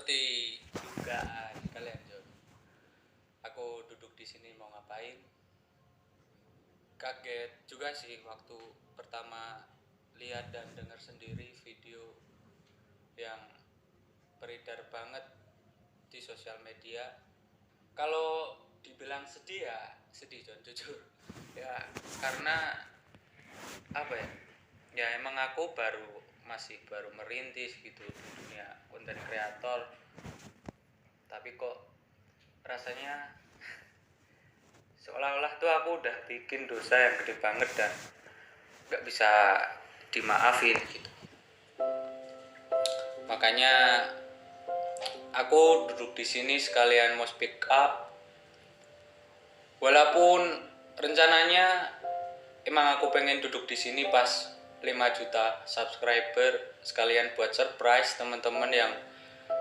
seperti dugaan kalian, John. Aku duduk di sini mau ngapain? Kaget juga sih waktu pertama lihat dan dengar sendiri video yang beredar banget di sosial media. Kalau dibilang sedih ya sedih, John, jujur. Ya karena apa ya? Ya emang aku masih baru merintis gitu di dunia konten kreator. Tapi kok rasanya seolah-olah tuh aku udah bikin dosa yang gede banget dan gak bisa dimaafin gitu. Makanya aku duduk di sini sekalian mau speak up. Walaupun rencananya emang aku pengen duduk di sini pas 5 juta subscriber, sekalian buat surprise teman-teman yang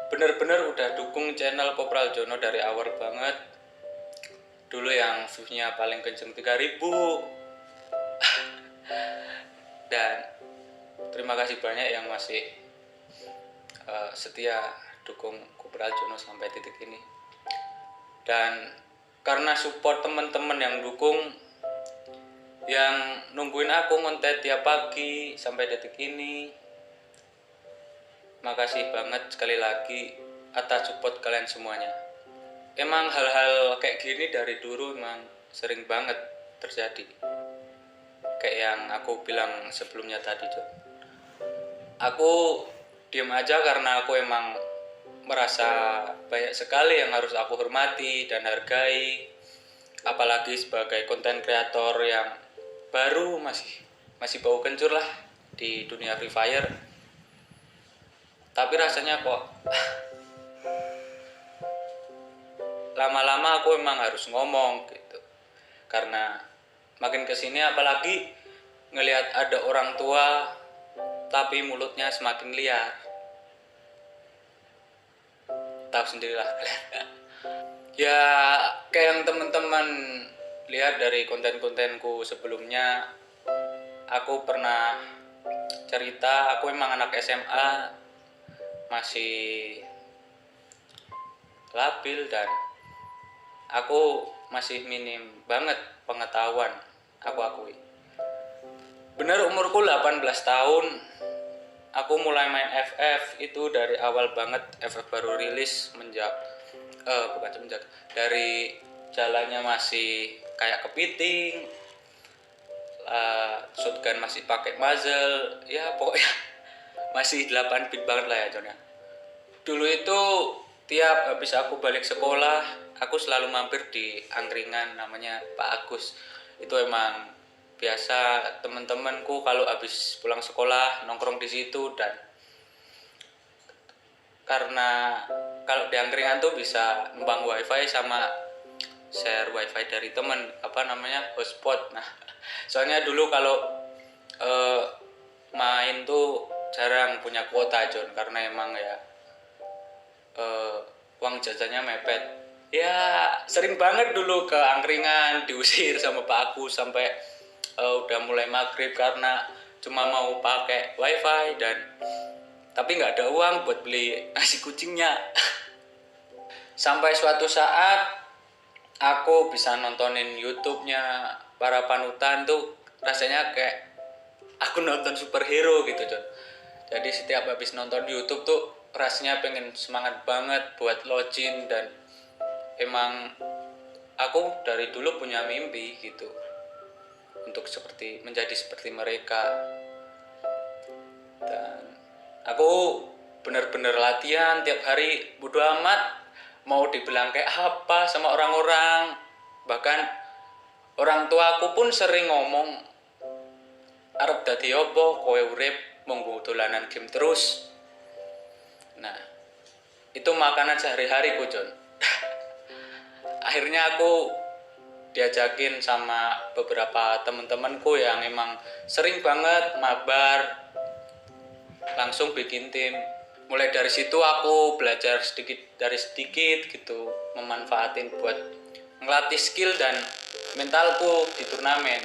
bener-bener udah dukung channel Kopral Jono dari awal banget. Dulu yang view-nya paling kenceng 3000. Dan terima kasih banyak yang masih setia dukung Kopral Jono sampai titik ini. Dan karena support teman-teman yang dukung, yang nungguin aku ngonten tiap pagi sampai detik ini, makasih banget sekali lagi atas support kalian semuanya. Emang hal-hal kayak gini dari dulu emang sering banget terjadi. Kayak yang aku bilang sebelumnya tadi, John. Aku diam aja karena aku emang merasa banyak sekali yang harus aku hormati dan hargai. Apalagi sebagai konten kreator yang baru, masih bau kencur lah di dunia Free Fire. Tapi rasanya kok lama-lama aku emang harus ngomong gitu. Karena makin kesini apalagi ngelihat ada orang tua tapi mulutnya semakin liar. Tahu sendirilah kalian. Ya kayak yang teman-teman lihat dari konten-kontenku sebelumnya, aku pernah cerita aku emang anak SMA, masih labil dan aku masih minim banget pengetahuan, aku akui. Bener umurku 18 tahun, aku mulai main FF itu dari awal banget. FF baru rilis dari jalannya masih kayak kepiting, shotgun masih pakai muzzle, ya pokoknya masih 8 bit banget lah ya, John ya. Dulu itu tiap habis aku balik sekolah, aku selalu mampir di angkringan namanya Pak Agus. Itu emang biasa temen-temenku kalau habis pulang sekolah nongkrong di situ. Dan karena kalau di angkringan tuh bisa numpang wifi sama share wifi dari temen, hotspot. Nah soalnya dulu kalau main tuh jarang punya kuota, John, karena emang ya uang jajannya mepet. Ya sering banget dulu ke angkringan diusir sama Pak Agus sampai udah mulai maghrib karena cuma mau pakai wifi tapi nggak ada uang buat beli nasi kucingnya. Sampai suatu saat aku bisa nontonin YouTube-nya para panutan tuh, rasanya kayak aku nonton superhero gitu, John. Jadi setiap habis nonton YouTube tuh rasanya pengen semangat banget buat login. Dan emang aku dari dulu punya mimpi gitu untuk menjadi seperti mereka. Dan aku bener-bener latihan tiap hari, bodo amat mau dibilang kayak apa sama orang-orang. Bahkan orang tua aku pun sering ngomong, arep dadi opo kowe urip mung dolanan game terus. Nah itu makanan sehari-hariku, John. Akhirnya aku diajakin sama beberapa teman-temanku yang emang sering banget mabar, langsung bikin tim. Mulai dari situ aku belajar sedikit dari sedikit gitu, memanfaatin buat ngelatih skill dan mentalku di turnamen.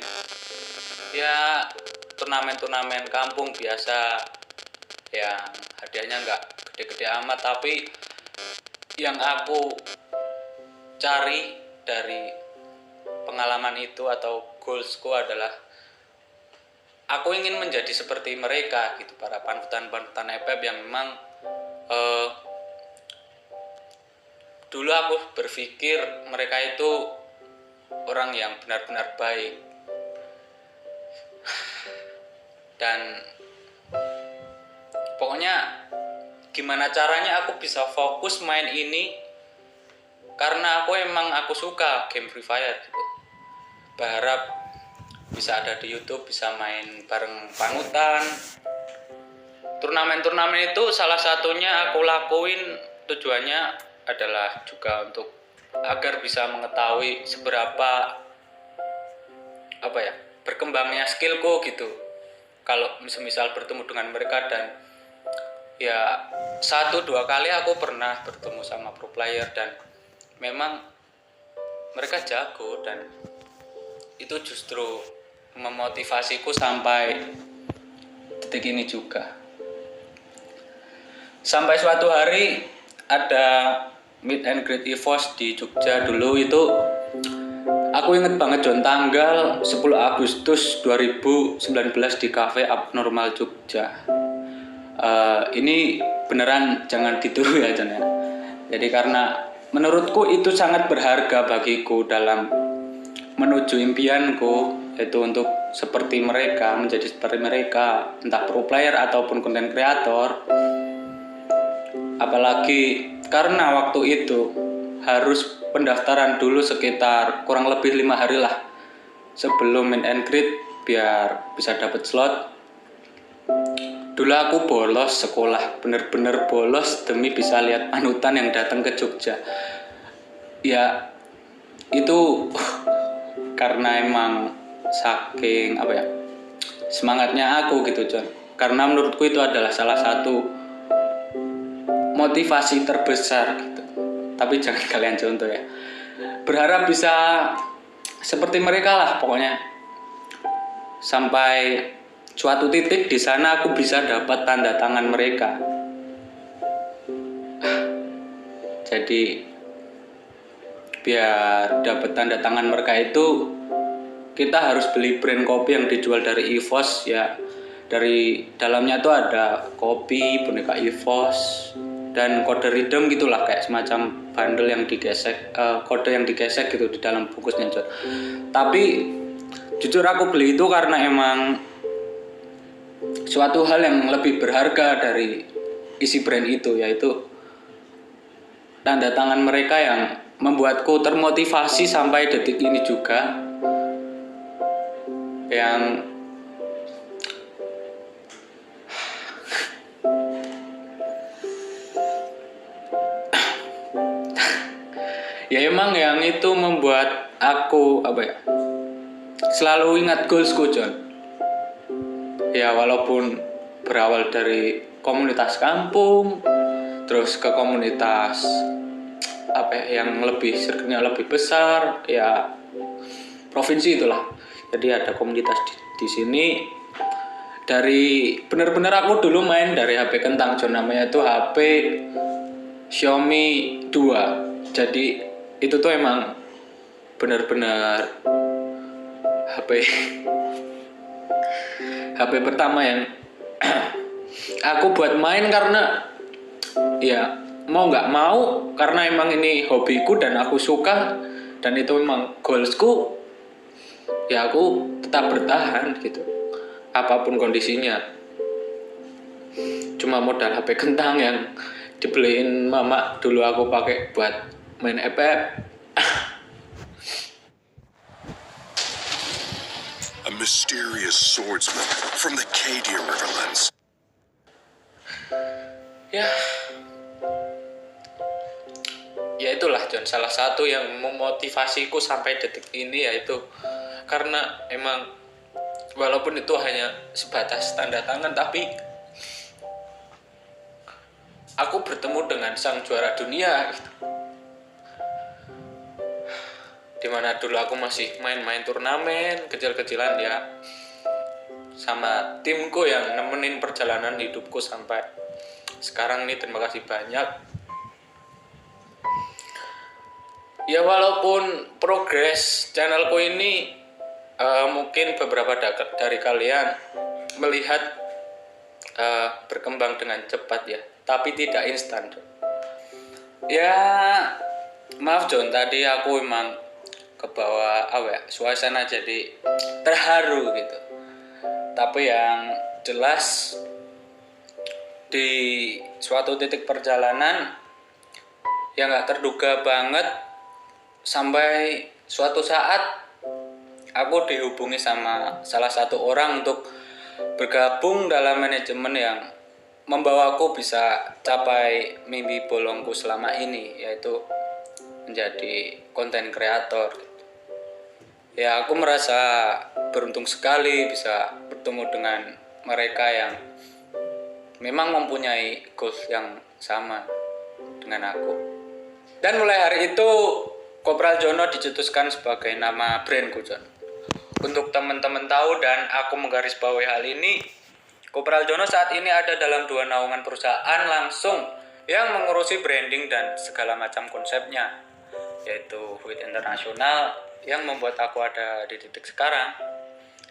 Ya turnamen kampung biasa yang hadiahnya nggak gede-gede amat, tapi yang aku cari dari pengalaman itu atau goalsku adalah aku ingin menjadi seperti mereka gitu, para panutan-panutan EPEP yang memang dulu aku berpikir mereka itu orang yang benar-benar baik, dan pokoknya gimana caranya aku bisa fokus main ini karena aku suka game Free Fire gitu. Berharap bisa ada di YouTube, bisa main bareng panutan. Turnamen-turnamen itu salah satunya aku lakuin tujuannya adalah juga untuk agar bisa mengetahui seberapa berkembangnya skillku gitu. Kalau misal bertemu dengan mereka, dan ya 1-2 kali aku pernah bertemu sama pro player dan memang mereka jago, dan itu justru memotivasiku sampai detik ini juga. Sampai suatu hari ada meet and greet EVOS di Jogja dulu itu. Aku inget banget John, tanggal 10 Agustus 2019 di Cafe Abnormal Jogja. Ini beneran jangan ditiru ya John ya. Jadi karena menurutku itu sangat berharga bagiku dalam menuju impianku, yaitu untuk seperti mereka, menjadi seperti mereka, entah pro player ataupun content creator. Apalagi karena waktu itu harus pendaftaran dulu sekitar kurang lebih 5 hari lah sebelum meet and greet biar bisa dapat slot. Dulu aku bolos sekolah, bener-bener bolos demi bisa lihat panutan yang datang ke Jogja. Ya itu karena emang saking semangatnya aku gitu John. Karena menurutku itu adalah salah satu motivasi terbesar gitu. Tapi jangan kalian contoh ya. Berharap bisa seperti mereka lah pokoknya. Sampai suatu titik di sana aku bisa dapat tanda tangan mereka. Jadi biar dapat tanda tangan mereka itu kita harus beli brand kopi yang dijual dari EVOS ya. Dari dalamnya tuh ada kopi, boneka EVOS, dan kode redeem gitulah, kayak semacam bundle yang digesek, kode yang digesek gitu di dalam bungkusnya John. Tapi jujur aku beli itu karena emang suatu hal yang lebih berharga dari isi brand itu, yaitu tanda tangan mereka yang membuatku termotivasi sampai detik ini juga. Yang ya emang yang itu membuat aku selalu ingat goalsku John. Ya walaupun berawal dari komunitas kampung, terus ke komunitas yang lebih circle-nya lebih besar ya, provinsi itulah. Jadi ada komunitas di sini. Dari benar-benar aku dulu main dari HP kentang John, namanya itu HP Xiaomi 2. Jadi itu tuh emang benar-benar HP pertama yang aku buat main, karena ya mau nggak mau, karena emang ini hobiku dan aku suka, dan itu memang goalsku, ya aku tetap bertahan gitu apapun kondisinya. Cuma modal HP kentang yang dibeliin mama dulu aku pakai buat main EPEP. A mysterious swordsman from the Kadir Riverlands. Ya itulah John, salah satu yang memotivasiku sampai detik ini, yaitu karena emang walaupun itu hanya sebatas tanda tangan, tapi aku bertemu dengan sang juara dunia gitu. Dimana dulu aku masih main-main turnamen kecil-kecilan ya, sama timku yang nemenin perjalanan hidupku sampai sekarang nih. Terima kasih banyak. Ya walaupun progres channelku ini mungkin beberapa dari kalian melihat berkembang dengan cepat ya, tapi tidak instan. Ya maaf John, tadi aku emang kebawa suasana jadi terharu gitu. Tapi yang jelas di suatu titik perjalanan yang nggak terduga banget, sampai suatu saat aku dihubungi sama salah satu orang untuk bergabung dalam manajemen yang membawaku bisa capai mimpi bolongku selama ini, yaitu menjadi konten kreator. Ya aku merasa beruntung sekali bisa bertemu dengan mereka yang memang mempunyai goals yang sama dengan aku. Dan mulai hari itu Kopral Jono dicetuskan sebagai nama brandku, John. Untuk teman-teman tahu dan aku menggarisbawahi hal ini, Kopral Jono saat ini ada dalam 2 naungan perusahaan langsung yang mengurusi branding dan segala macam konsepnya, yaitu WIT Internasional yang membuat aku ada di titik sekarang.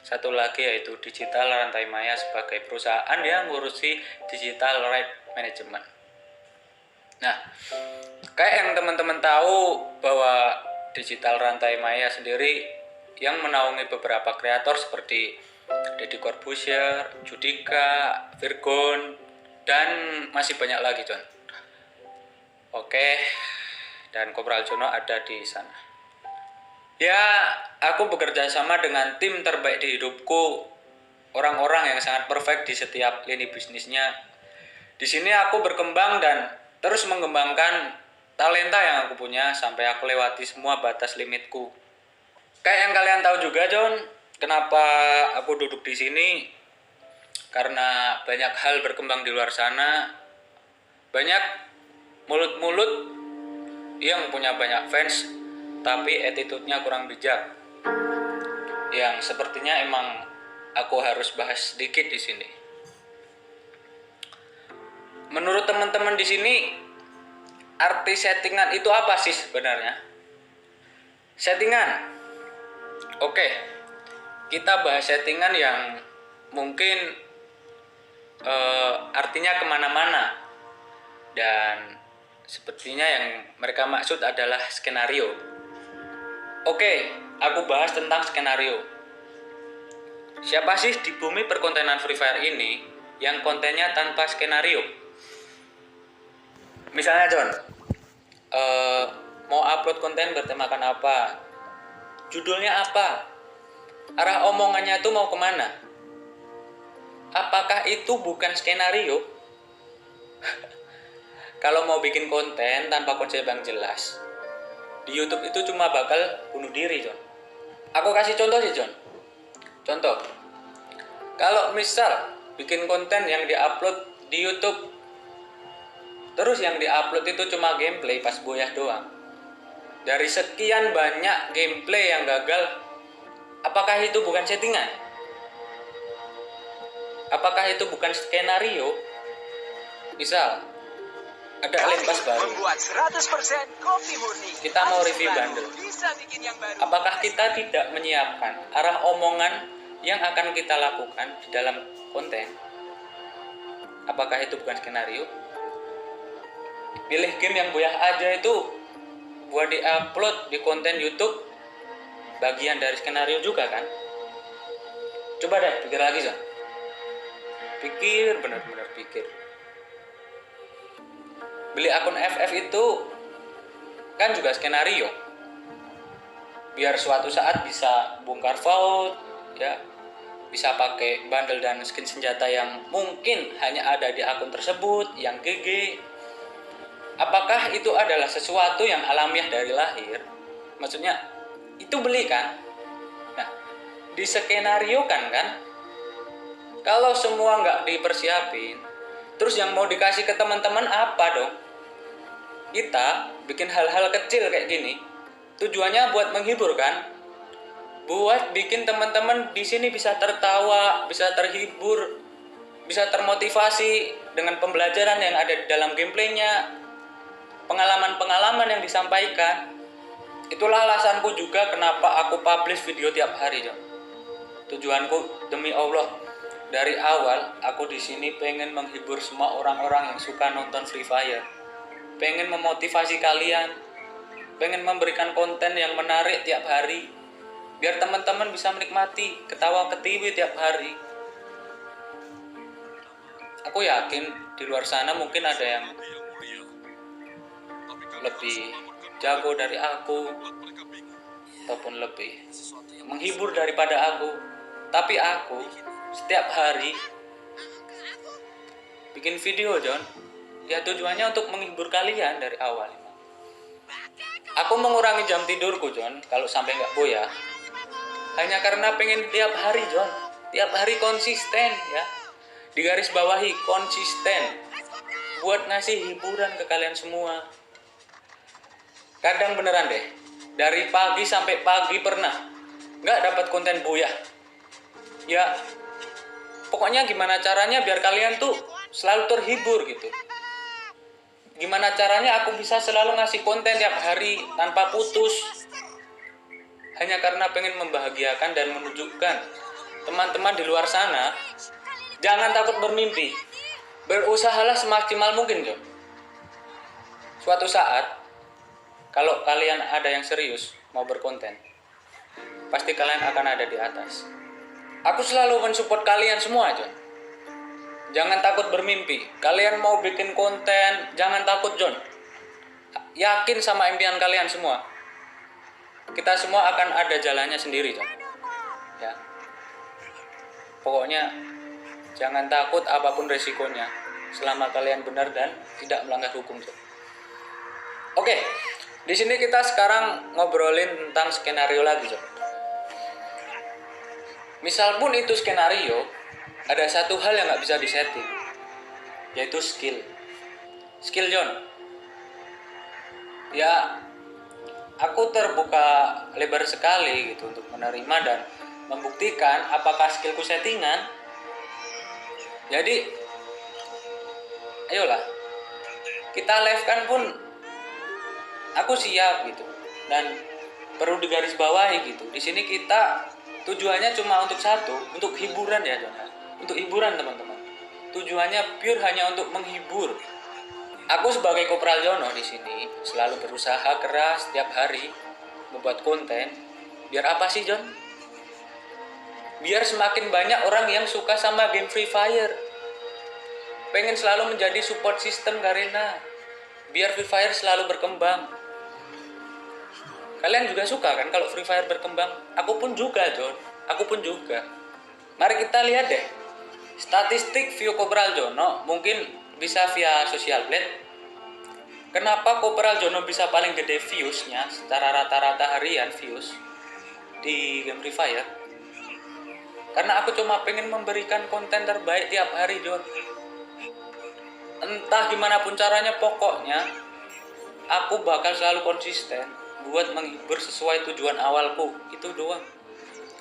Satu lagi yaitu Digital Rantai Maya sebagai perusahaan yang mengurusi digital right management. Nah, kayak yang teman-teman tahu bahwa Digital Rantai Maya sendiri yang menaungi beberapa kreator seperti Deddy Corbuzier, Judika, Virgon, dan masih banyak lagi, John. Oke, dan Kopral Jono ada di sana. Ya, aku bekerja sama dengan tim terbaik di hidupku, orang-orang yang sangat perfect di setiap lini bisnisnya. Di sini aku berkembang dan terus mengembangkan talenta yang aku punya sampai aku lewati semua batas limitku. Kayak yang kalian tahu juga, John, kenapa aku duduk di sini? Karena banyak hal berkembang di luar sana. Banyak mulut-mulut yang punya banyak fans, tapi attitude-nya kurang bijak. Yang sepertinya emang aku harus bahas sedikit di sini. Menurut teman-teman di sini, arti settingan itu apa sih sebenarnya? Settingan. Oke, kita bahas settingan yang mungkin artinya kemana-mana. Dan sepertinya yang mereka maksud adalah skenario. Oke, aku bahas tentang skenario. Siapa sih di bumi perkontenan Free Fire ini yang kontennya tanpa skenario? Misalnya John, mau upload konten bertemakan apa? Judulnya apa? Arah omongannya tuh mau kemana? Apakah itu bukan skenario? Kalau mau bikin konten tanpa konsep yang jelas, di YouTube itu cuma bakal bunuh diri, John. Aku kasih contoh sih, John. Contoh, kalau misal bikin konten yang diupload di YouTube, terus yang diupload itu cuma gameplay pas boyah doang. Dari sekian banyak gameplay yang gagal, apakah itu bukan settingan? Apakah itu bukan skenario? Misal, ada Olympus baru. Membuat 100% kopi murni. Kita mau review bundle. Apakah kita tidak menyiapkan arah omongan yang akan kita lakukan di dalam konten? Apakah itu bukan skenario? Pilih game yang boyah aja itu buat di-upload di konten YouTube, bagian dari skenario juga kan? Coba deh pikir lagi, Son. Pikir, benar-benar pikir. Beli akun FF itu kan juga skenario. Biar suatu saat bisa bongkar vault, ya, bisa pakai bundle dan skin senjata yang mungkin hanya ada di akun tersebut, yang GG. Apakah itu adalah sesuatu yang alamiah dari lahir? Maksudnya, itu beli kan? Nah, diskenariokan kan? Kalau semua nggak dipersiapin, terus yang mau dikasih ke teman-teman apa dong? Kita bikin hal-hal kecil kayak gini, tujuannya buat menghibur kan? Buat bikin teman-teman di sini bisa tertawa, bisa terhibur, bisa termotivasi dengan pembelajaran yang ada di dalam gameplaynya, pengalaman-pengalaman yang disampaikan. Itulah alasanku juga kenapa aku publish video tiap hari, Jon. Tujuanku demi Allah, dari awal aku di sini pengen menghibur semua orang-orang yang suka nonton Free Fire. Pengen memotivasi kalian, pengen memberikan konten yang menarik tiap hari, biar teman-teman bisa menikmati ketawa ketiwi tiap hari. Aku yakin di luar sana mungkin ada yang lebih jago dari aku ataupun lebih menghibur daripada aku. Tapi aku setiap hari bikin video, John. Ya tujuannya untuk menghibur kalian dari awal. Aku mengurangi jam tidurku, John, kalau sampai nggak boya. Hanya karena pengen tiap hari, John. Tiap hari konsisten, ya. Digaris bawahi konsisten. Buat ngasih hiburan ke kalian semua. Kadang beneran deh, dari pagi sampai pagi pernah nggak dapat konten boya. Ya, pokoknya gimana caranya biar kalian tuh selalu terhibur gitu. Gimana caranya aku bisa selalu ngasih konten tiap hari tanpa putus. Hanya karena pengen membahagiakan dan menunjukkan teman-teman di luar sana, jangan takut bermimpi. Berusahalah semaksimal mungkin, John. Suatu saat, kalau kalian ada yang serius mau berkonten, pasti kalian akan ada di atas. Aku selalu mensupport kalian semua, John. Jangan takut bermimpi. Kalian mau bikin konten, jangan takut, John. Yakin sama impian kalian semua. Kita semua akan ada jalannya sendiri, John. Ya. Pokoknya jangan takut apapun resikonya, selama kalian benar dan tidak melanggar hukum, John. Oke. Di sini kita sekarang ngobrolin tentang skenario lagi, John. Misal pun itu skenario, ada satu hal yang nggak bisa disetting, yaitu skill. Skill, John. Ya, aku terbuka lebar sekali gitu untuk menerima dan membuktikan apakah skillku settingan. Jadi, ayolah, kita live kan pun aku siap gitu, dan perlu digarisbawahi gitu. Di sini kita tujuannya cuma untuk satu, untuk hiburan ya, John. Untuk hiburan, teman-teman. Tujuannya pure hanya untuk menghibur. Aku sebagai Kopral Jono di sini selalu berusaha keras setiap hari membuat konten. Biar apa sih, John? Biar semakin banyak orang yang suka sama game Free Fire. Pengen selalu menjadi support system Garena. Biar Free Fire selalu berkembang. Kalian juga suka kan kalau Free Fire berkembang? Aku pun juga, John. Aku pun juga. Mari kita lihat deh. Statistik view Kopral Jono mungkin bisa via Social Blade. Kenapa Kopral Jono bisa paling gede views-nya secara rata-rata harian views di game Free Fire? Karena aku cuma pengen memberikan konten terbaik tiap hari, John. Entah gimana pun caranya, pokoknya aku bakal selalu konsisten buat menghibur sesuai tujuan awalku, itu doang.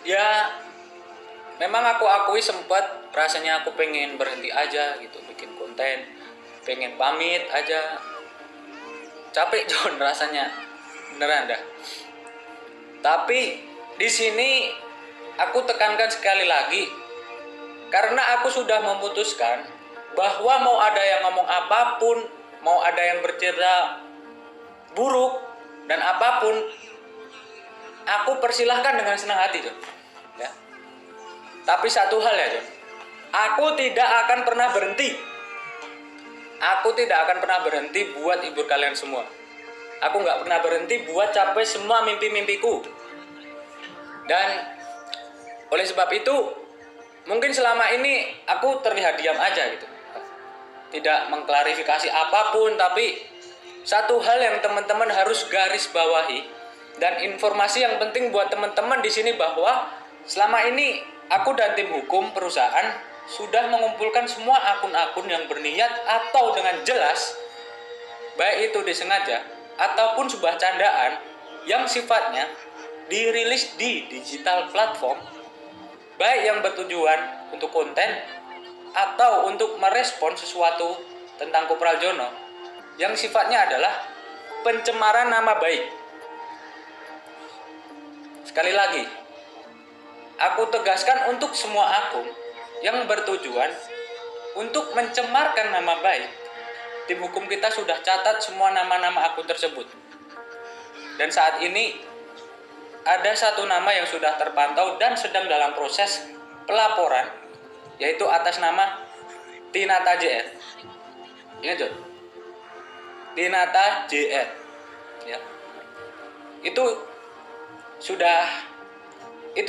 Ya, memang aku akui sempat rasanya aku pengen berhenti aja gitu bikin konten, pengen pamit aja. Capek, John, rasanya. Beneran dah. Tapi di sini aku tekankan sekali lagi, karena aku sudah memutuskan bahwa mau ada yang ngomong apapun, mau ada yang bercerita buruk dan apapun, aku persilahkan dengan senang hati, John. Ya. Tapi satu hal ya, John, aku tidak akan pernah berhenti. Aku tidak akan pernah berhenti buat hibur kalian semua. Aku nggak pernah berhenti buat capai semua mimpi-mimpiku. Dan oleh sebab itu, mungkin selama ini aku terlihat diam aja gitu, tidak mengklarifikasi apapun. Tapi satu hal yang teman-teman harus garis bawahi, dan informasi yang penting buat teman-teman di sini, bahwa selama ini aku dan tim hukum perusahaan sudah mengumpulkan semua akun-akun yang berniat atau dengan jelas, baik itu disengaja ataupun sebuah candaan yang sifatnya dirilis di digital platform, baik yang bertujuan untuk konten atau untuk merespon sesuatu tentang Kopral Jono yang sifatnya adalah pencemaran nama baik. Sekali lagi, aku tegaskan untuk semua akun yang bertujuan untuk mencemarkan nama baik, tim hukum kita sudah catat semua nama-nama akun tersebut. Dan saat ini ada satu nama yang sudah terpantau dan sedang dalam proses pelaporan, yaitu atas nama Tinata JR. Ingat John? Tinata JR. Ya. Itu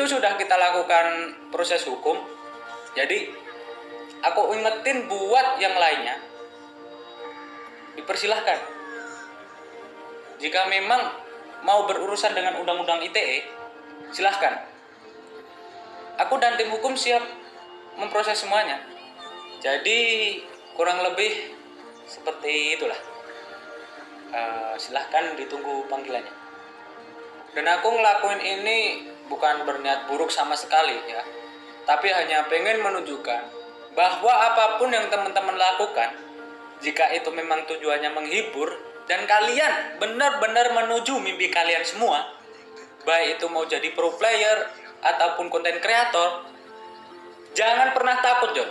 sudah kita lakukan proses hukum. Jadi aku ingetin buat yang lainnya, dipersilahkan. Jika memang mau berurusan dengan undang-undang ITE, silahkan. Aku dan tim hukum siap memproses semuanya. Jadi kurang lebih seperti itulah. Silahkan ditunggu panggilannya. Dan aku ngelakuin ini bukan berniat buruk sama sekali ya, tapi hanya pengen menunjukkan bahwa apapun yang teman-teman lakukan, jika itu memang tujuannya menghibur dan kalian benar-benar menuju mimpi kalian semua, baik itu mau jadi pro player ataupun konten kreator, jangan pernah takut John.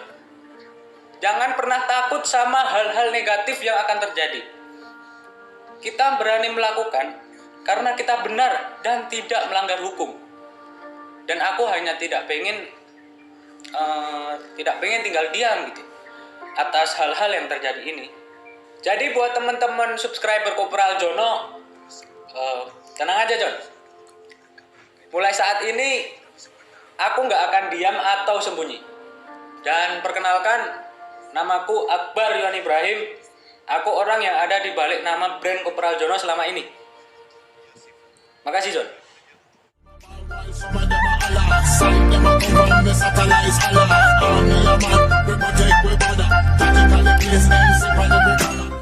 Jangan pernah takut sama hal-hal negatif yang akan terjadi. Kita berani melakukan karena kita benar dan tidak melanggar hukum. Dan aku hanya tidak pengen tinggal diam gitu atas hal-hal yang terjadi ini. Jadi buat teman-teman subscriber Kopral Jono, tenang aja John. Mulai saat ini aku nggak akan diam atau sembunyi. Dan perkenalkan, namaku Akbar Yon Ibrahim. Aku orang yang ada di balik nama brand Kopral Jono selama ini. Makasih John. Some of them are Allah, some them are come from the satellites Allah. Army a man, we protect we border. Tactically place them, sip on the